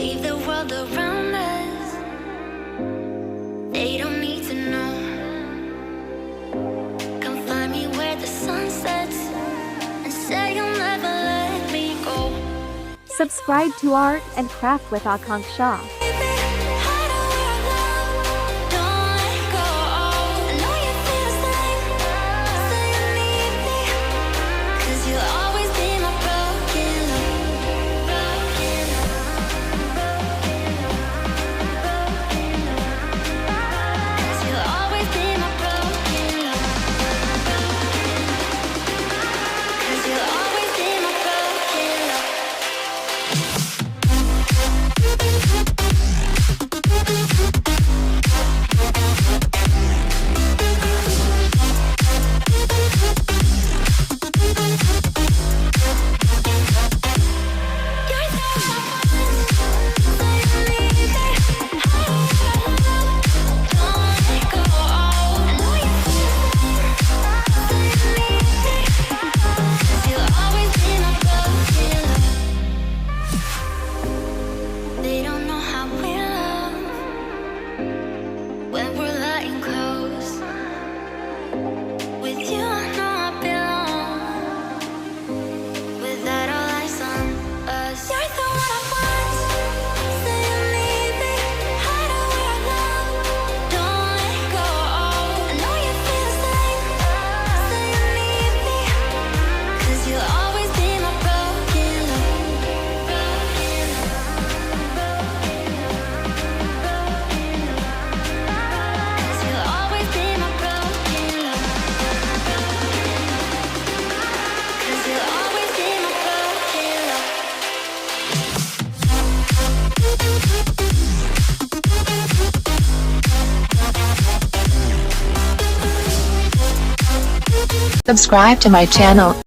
leave the world around us. They don't need to know. Come find me where the sun sets and say you'll never let me go. Subscribe to Art and Craft with Aakanksha. Subscribe to my channel.